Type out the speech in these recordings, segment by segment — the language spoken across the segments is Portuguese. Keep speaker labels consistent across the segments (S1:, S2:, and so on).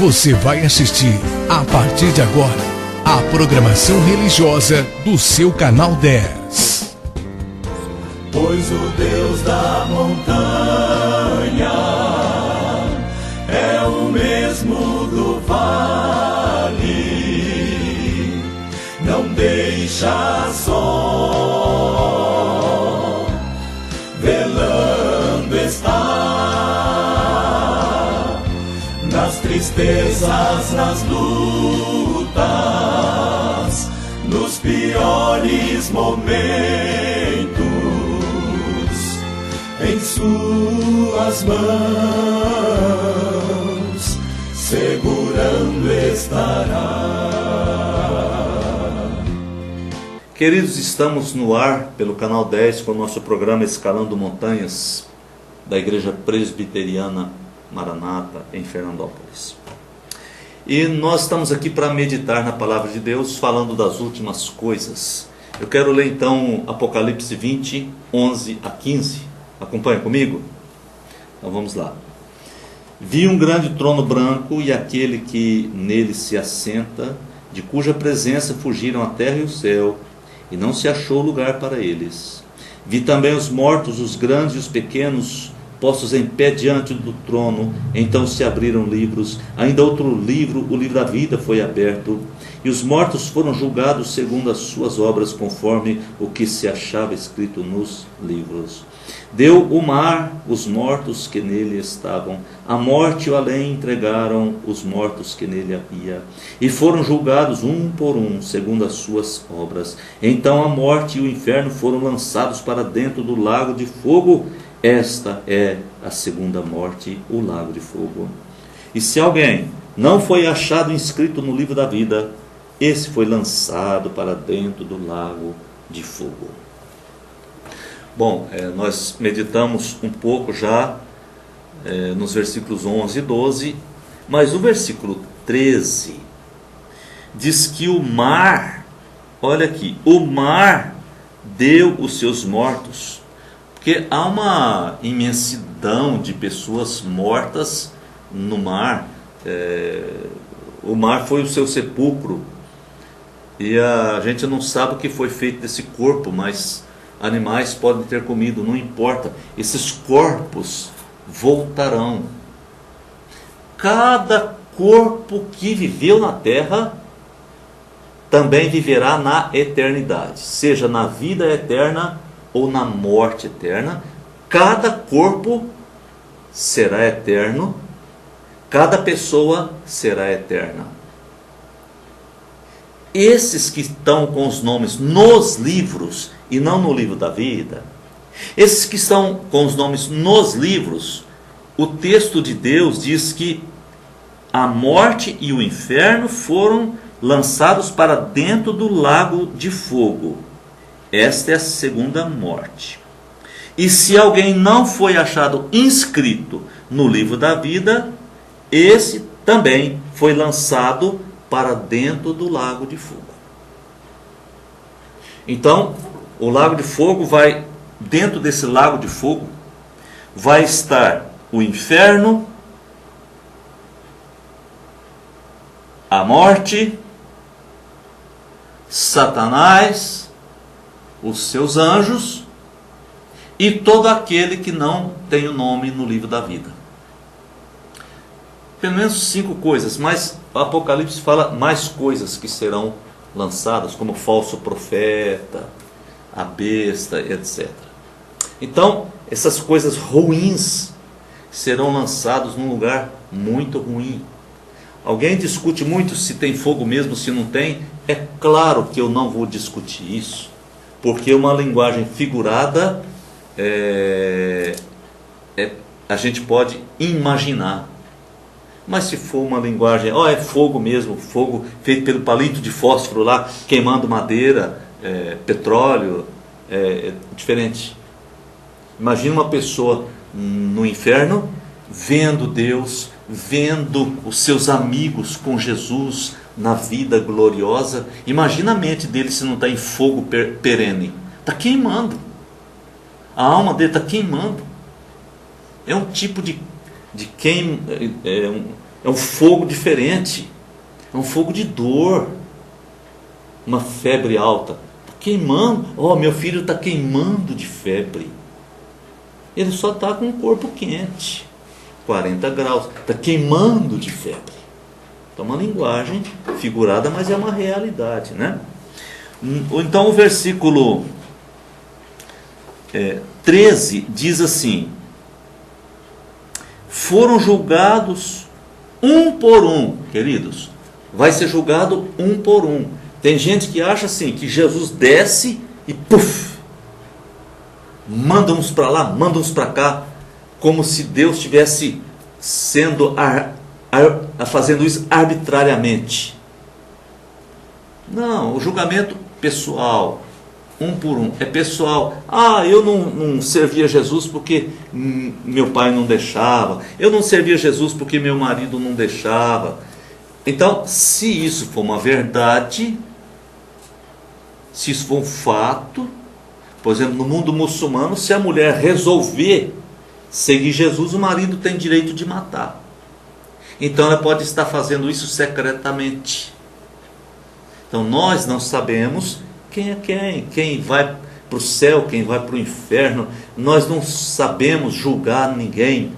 S1: Você vai assistir, a partir de agora, a programação religiosa do seu canal 10.
S2: Pois o Deus da montanha é o mesmo do vale, não deixa só, velando está, nas tristezas, nas lutas, nos piores momentos, em suas mãos segurando estará.
S3: Queridos, estamos no ar pelo canal 10 com o nosso programa Escalando Montanhas da Igreja Presbiteriana Maranata em Fernandópolis. E nós estamos aqui para meditar na Palavra de Deus, falando das últimas coisas. Eu quero ler então Apocalipse 20, 11 a 15. Acompanha comigo? Então vamos lá. Vi um grande trono branco e aquele que nele se assenta, de cuja presença fugiram a terra e o céu, e não se achou lugar para eles. Vi também os mortos, os grandes e os pequenos, postos em pé diante do trono. Então se abriram livros, ainda outro livro, o livro da vida, foi aberto, e os mortos foram julgados segundo as suas obras, conforme o que se achava escrito nos livros. Deu o mar os mortos que nele estavam, a morte e o além entregaram os mortos que nele havia, e foram julgados um por um, segundo as suas obras. Então a morte e o inferno foram lançados para dentro do lago de fogo. Esta é a segunda morte, o lago de fogo. E se alguém não foi achado inscrito no livro da vida, esse foi lançado para dentro do lago de fogo. Bom, nós meditamos um pouco já nos versículos 11 e 12, mas o versículo 13 diz que o mar, olha aqui, o mar deu os seus mortos, porque há uma imensidão de pessoas mortas no mar. O mar foi o seu sepulcro, e a gente não sabe o que foi feito desse corpo, mas animais podem ter comido, não importa. Esses corpos voltarão. Cada corpo que viveu na terra também viverá na eternidade, seja na vida eterna ou na morte eterna. Cada corpo será eterno, cada pessoa será eterna. Esses que estão com os nomes nos livros e não no livro da vida, esses que estão com os nomes nos livros, o texto de Deus diz que a morte e o inferno foram lançados para dentro do lago de fogo. Esta é a segunda morte. E se alguém não foi achado inscrito no livro da vida, esse também foi lançado para dentro do lago de fogo. Então, o lago de fogo vai, dentro desse lago de fogo, vai estar o inferno, a morte, Satanás, os seus anjos e todo aquele que não tem o nome no livro da vida. Pelo menos 5 coisas, mas o Apocalipse fala mais coisas que serão lançadas, como falso profeta, a besta, etc. Então, essas coisas ruins serão lançadas num lugar muito ruim. Alguém discute muito se tem fogo mesmo, se não tem. É claro que eu não vou discutir isso, porque uma linguagem figurada a gente pode imaginar. Mas se for uma linguagem, é fogo mesmo, fogo feito pelo palito de fósforo lá, queimando madeira, petróleo, é diferente. Imagina uma pessoa no inferno, vendo Deus, vendo os seus amigos com Jesus na vida gloriosa. Imagina a mente dele se não está em fogo perene. Está queimando. A alma dele está queimando. É um tipo de É um fogo diferente. É um fogo de dor. Uma febre alta. Está queimando. Meu filho está queimando de febre. Ele só está com o corpo quente. 40 graus. Está queimando de febre. É uma linguagem figurada, mas é uma realidade, né? Então o versículo 13 diz assim: foram julgados um por um, queridos. Vai ser julgado um por um. Tem gente que acha assim, que Jesus desce e puf, manda uns para lá, manda uns para cá, como se Deus estivesse sendo fazendo isso arbitrariamente. Não, o julgamento pessoal, um por um, é pessoal. Eu não servia Jesus porque meu pai não deixava, eu não servia Jesus porque meu marido não deixava. Então, se isso for uma verdade, se isso for um fato, por exemplo, no mundo muçulmano, se a mulher resolver seguir Jesus, o marido tem direito de matar. Então ela pode estar fazendo isso secretamente. Então nós não sabemos quem é quem vai para o céu, quem vai para o inferno. Nós não sabemos julgar ninguém.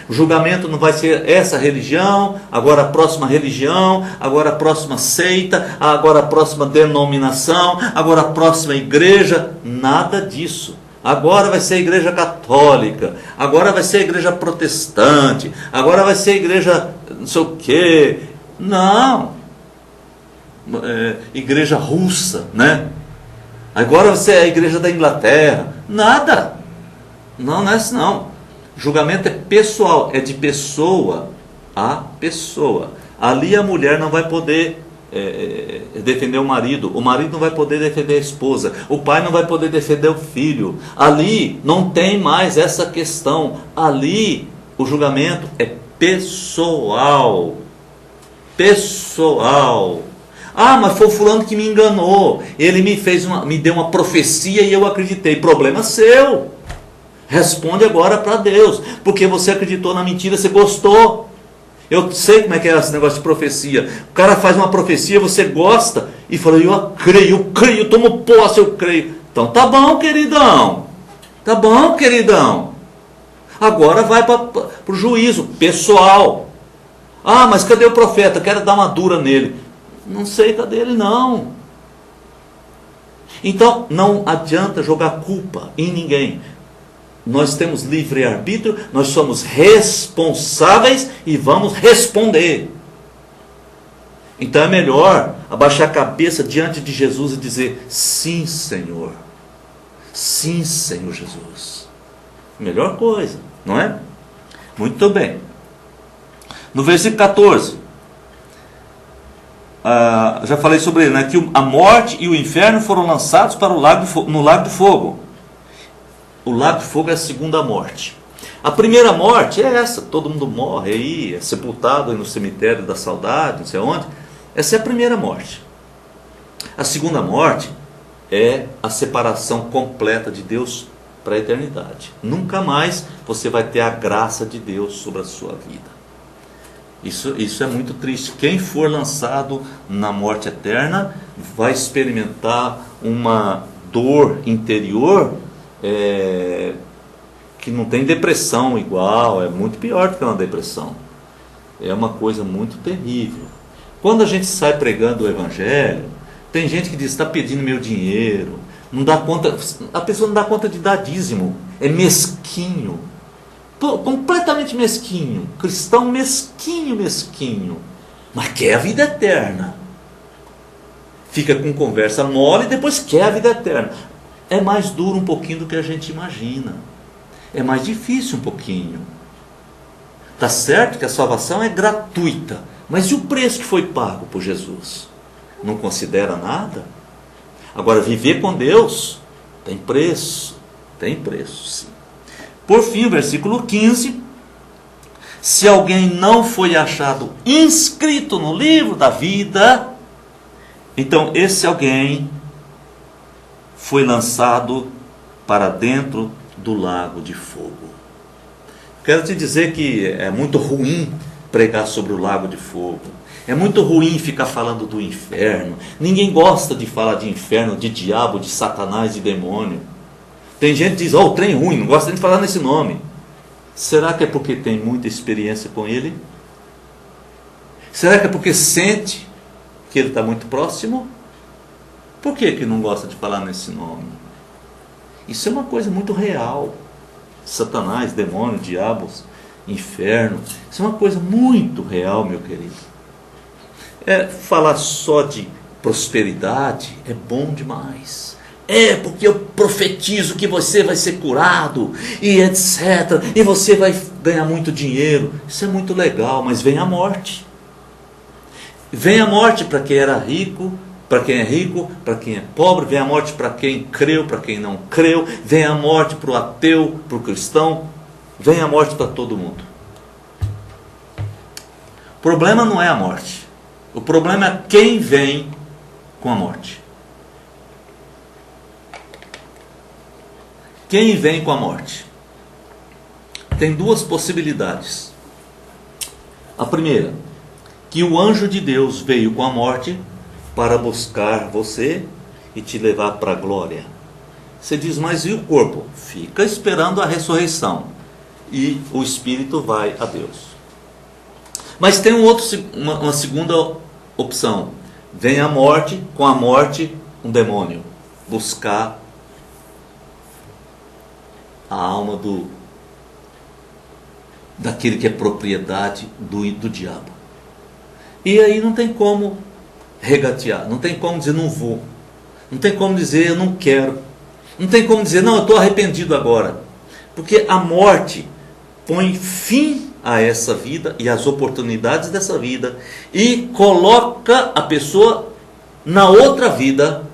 S3: O julgamento não vai ser essa religião, agora a próxima religião, agora a próxima seita, agora a próxima denominação, agora a próxima igreja. Nada disso. Agora vai ser a igreja católica, agora vai ser a igreja protestante, agora vai ser a igreja não sei o quê. Não. Igreja russa, né? Agora vai ser a igreja da Inglaterra. Nada. Não é assim não. Julgamento é pessoal, é de pessoa a pessoa. Ali a mulher não vai poder defender o marido não vai poder defender a esposa, o pai não vai poder defender o filho. Ali não tem mais essa questão. Ali o julgamento é pessoal. Pessoal. Mas foi o fulano que me enganou, ele me deu uma profecia e eu acreditei. Problema seu. Responde agora para Deus, porque você acreditou na mentira, você gostou. Eu sei como é que é esse negócio de profecia. O cara faz uma profecia, você gosta e fala: eu creio, tomo posse, eu creio. Então tá bom, queridão. Tá bom, queridão. Agora vai para o juízo pessoal. Mas cadê o profeta? Quero dar uma dura nele. Não sei, cadê ele não. Então não adianta jogar culpa em ninguém. Nós temos livre-arbítrio, nós somos responsáveis e vamos responder. Então é melhor abaixar a cabeça diante de Jesus e dizer: sim, Senhor. Sim, Senhor Jesus. Melhor coisa, não é? Muito bem. No versículo 14, já falei sobre ele, né? Que a morte e o inferno foram lançados para no lago do fogo. O lago de fogo é a segunda morte. A primeira morte é essa, todo mundo morre aí, é sepultado aí no cemitério da saudade, não sei onde. Essa é a primeira morte. A segunda morte é a separação completa de Deus para a eternidade. Nunca mais você vai ter a graça de Deus sobre a sua vida. Isso é muito triste. Quem for lançado na morte eterna vai experimentar uma dor interior que não tem depressão igual, é muito pior do que uma depressão. É uma coisa muito terrível. Quando a gente sai pregando o Evangelho, tem gente que diz: está pedindo meu dinheiro, não dá conta, a pessoa não dá conta de dar dízimo, é mesquinho, completamente mesquinho, cristão mesquinho, mas quer a vida eterna. Fica com conversa mole e depois quer a vida eterna. É mais duro um pouquinho do que a gente imagina. É mais difícil um pouquinho. Está certo que a salvação é gratuita, mas e o preço que foi pago por Jesus? Não considera nada? Agora, viver com Deus tem preço. Tem preço, sim. Por fim, o versículo 15. Se alguém não foi achado inscrito no livro da vida, então esse alguém foi lançado para dentro do lago de fogo. Quero te dizer que é muito ruim pregar sobre o lago de fogo. É muito ruim ficar falando do inferno. Ninguém gosta de falar de inferno, de diabo, de satanás, de demônio. Tem gente que diz, o trem ruim, não gosta nem de falar nesse nome. Será que é porque tem muita experiência com ele? Será que é porque sente que ele está muito próximo? Por que não gosta de falar nesse nome? Isso é uma coisa muito real. Satanás, demônio, diabos, inferno. Isso é uma coisa muito real, meu querido. Falar só de prosperidade é bom demais. Porque eu profetizo que você vai ser curado, e etc. E você vai ganhar muito dinheiro. Isso é muito legal, mas vem a morte. Vem a morte para quem era rico, para quem é rico, para quem é pobre. Vem a morte para quem creu, para quem não creu. Vem a morte para o ateu, para o cristão. Vem a morte para todo mundo. O problema não é a morte. O problema é quem vem com a morte. Quem vem com a morte? Tem duas possibilidades. A primeira, que o anjo de Deus veio com a morte para buscar você e te levar para a glória. Você diz, mas e o corpo? Fica esperando a ressurreição e o espírito vai a Deus. Mas tem uma segunda opção. Vem a morte, com a morte um demônio buscar a alma daquele que é propriedade do diabo. E aí não tem como regatear, não tem como dizer não vou, não tem como dizer eu não quero, não tem como dizer não, eu estou arrependido agora, porque a morte põe fim a essa vida e as oportunidades dessa vida e coloca a pessoa na outra vida,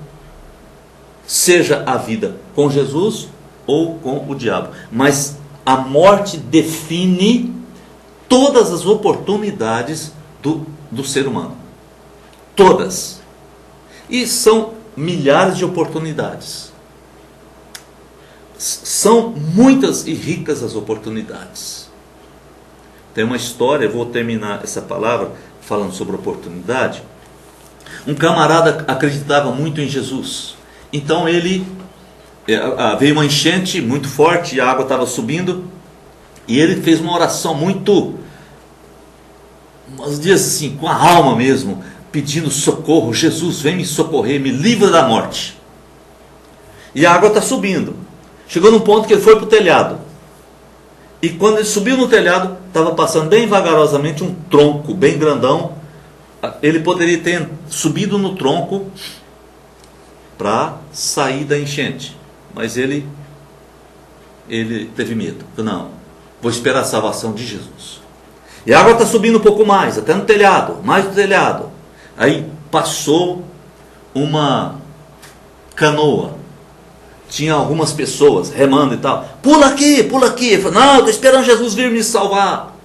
S3: seja a vida com Jesus ou com o diabo, mas a morte define todas as oportunidades do ser humano, todas, e são milhares de oportunidades, são muitas e ricas as oportunidades. Tem uma história, eu vou terminar essa palavra falando sobre oportunidade. Um camarada acreditava muito em Jesus, então veio uma enchente muito forte e a água estava subindo, e ele fez uma oração uns dias assim, com a alma mesmo, pedindo socorro. Jesus, vem me socorrer, me livra da morte. E a água está subindo. Chegou num ponto que ele foi para o telhado, e quando ele subiu no telhado, estava passando bem vagarosamente um tronco bem grandão. Ele poderia ter subido no tronco para sair da enchente, mas ele teve medo. Não, vou esperar a salvação de Jesus. E a água está subindo um pouco mais, até no telhado, mais no telhado. Aí passou uma canoa, tinha algumas pessoas remando e tal. Pula aqui, pula aqui. Ele falou, não, estou esperando Jesus vir me salvar.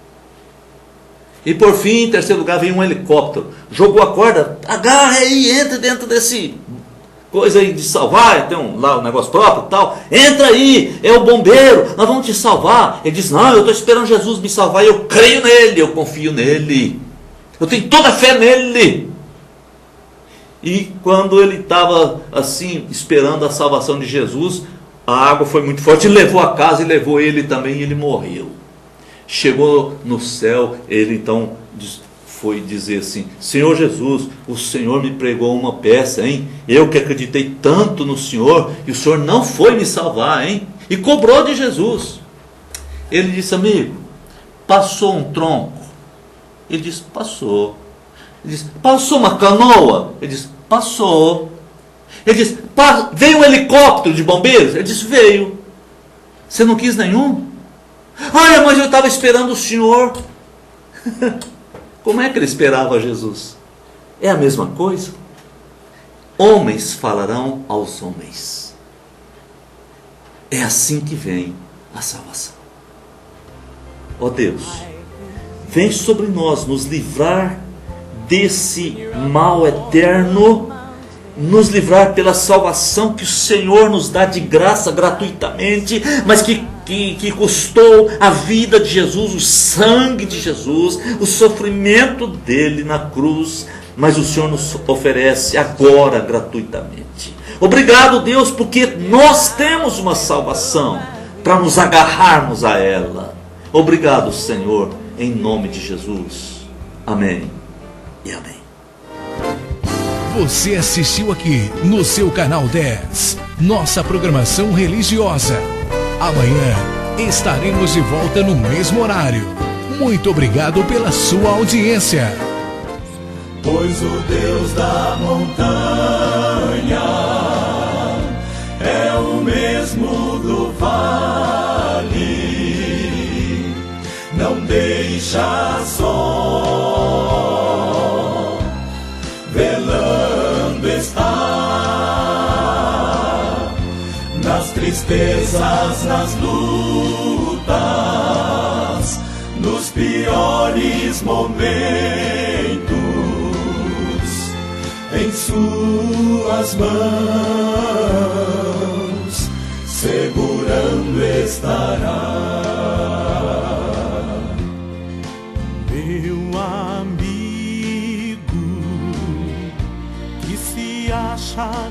S3: E por fim, em terceiro lugar, veio um helicóptero, jogou a corda, agarra aí, entra dentro desse coisa aí de salvar, tem lá um negócio próprio e tal, entra aí, é o bombeiro, nós vamos te salvar. Ele diz, não, eu estou esperando Jesus me salvar, eu creio nele, eu confio nele, eu tenho toda a fé nele. E quando ele estava assim, esperando a salvação de Jesus, a água foi muito forte, levou a casa e levou ele também, e ele morreu. Chegou no céu, ele então foi dizer assim, Senhor Jesus, o Senhor me pregou uma peça, hein? Eu que acreditei tanto no Senhor, e o Senhor não foi me salvar, hein? E cobrou de Jesus. Ele disse, amigo, passou um tronco? Ele disse, passou. Ele disse, passou uma canoa? Ele disse, passou. Ele disse, veio um helicóptero de bombeiros? Ele disse, veio. Você não quis nenhum? Olha, mas eu estava esperando o Senhor. Como é que ele esperava Jesus? É a mesma coisa. Homens falarão aos homens. É assim que vem a salvação. Ó Deus, vem sobre nós nos livrar desse mal eterno, nos livrar pela salvação que o Senhor nos dá de graça gratuitamente, mas que que custou a vida de Jesus, o sangue de Jesus, o sofrimento dele na cruz, mas o Senhor nos oferece agora gratuitamente. Obrigado, Deus, porque nós temos uma salvação para nos agarrarmos a ela. Obrigado, Senhor, em nome de Jesus. Amém e amém.
S1: Você assistiu aqui no seu canal 10, nossa programação religiosa. Amanhã estaremos de volta no mesmo horário. Muito obrigado pela sua audiência.
S2: Pois o Deus da montanha é o mesmo do vale, não deixa só, velando está, nas tristezas, nas lutas, nos piores momentos, em suas mãos segurando estará.
S4: Meu amigo que se acha